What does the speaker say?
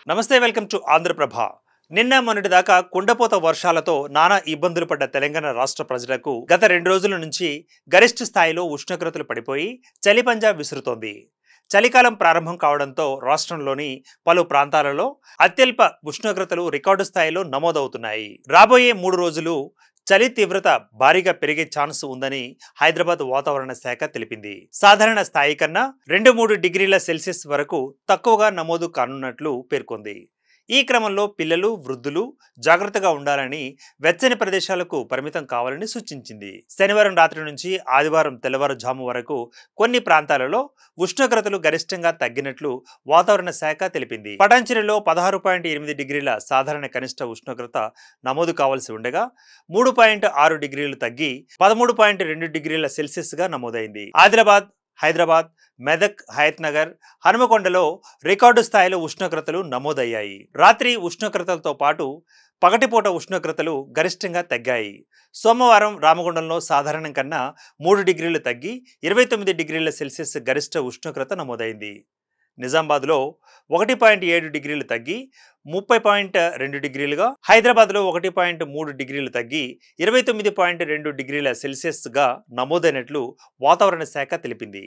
నమస్తే welcome to Andhraprabha. నిన్న మొన్నటి దాకా కుండపోత వర్షాలతో నానా ఇబ్బందులు పడ్డ తెలంగాణ రాష్ట్ర ప్రజలకు గత 2 రోజుల నుంచి గరిష్ట స్థాయిలో ఉష్ణోగ్రతలు పడిపోయి చలి పంజా విసురుతోంది. చలికాలం ప్రారంభం కావడంతో రాష్ట్రంలోని పలు ప్రాంతాలలో అత్యల్ప ఉష్ణోగ్రతలు రికార్డు స్థాయిలో నమోదవుతున్నాయి. రాబోయే 3 రోజులు చలి తీవ్రత భారీగా పెరిగే ఛాన్స్ ఉందని హైదరాబాద్ వాతావరణ శాఖ తెలిపింది. సాధారణ స్థాయి కన్నా 2-3 డిగ్రీల సెల్సియస్ వరకు తక్కువగా నమోదు కానున్నట్లు పేర్కొంది. ఈ క్రమంలో పిల్లలు, వృద్ధులు జాగ్రత్తగా ఉండాలని, వెచ్చని ప్రదేశాలకు పరిమితం కావాలని సూచించింది. శనివారం రాత్రి నుంచి ఆదివారం తెల్లవారుజాము వరకు కొన్ని ప్రాంతాలలో ఉష్ణోగ్రతలు గరిష్టంగా తగ్గినట్లు వాతావరణ శాఖ తెలిపింది. పటాన్చెరులో 16.8 డిగ్రీల సాధారణ కనిష్ట ఉష్ణోగ్రత నమోదు కావాల్సి ఉండగా 3.6 డిగ్రీలు తగ్గి 13.2 డిగ్రీల సెల్సియస్ గా నమోదైంది. ఆదిలాబాద్, హైదరాబాద్, మెదక్, హయత్ నగర్, హనుమకొండలో రికార్డు స్థాయిలో ఉష్ణోగ్రతలు నమోదయ్యాయి. రాత్రి ఉష్ణోగ్రతలతో పాటు పగటిపూట ఉష్ణోగ్రతలు గరిష్టంగా తగ్గాయి. సోమవారం రామగుండంలో సాధారణం కన్నా 3 డిగ్రీలు తగ్గి 29 డిగ్రీల సెల్సియస్ గరిష్ట ఉష్ణోగ్రత నమోదైంది. నిజామాబాద్లో 1.7 డిగ్రీలు తగ్గి 30.2 డిగ్రీలుగా, హైదరాబాద్లో 1.3 డిగ్రీలు తగ్గి 29.2 డిగ్రీల సెల్సియస్ గా నమోదైనట్లు వాతావరణ శాఖ తెలిపింది.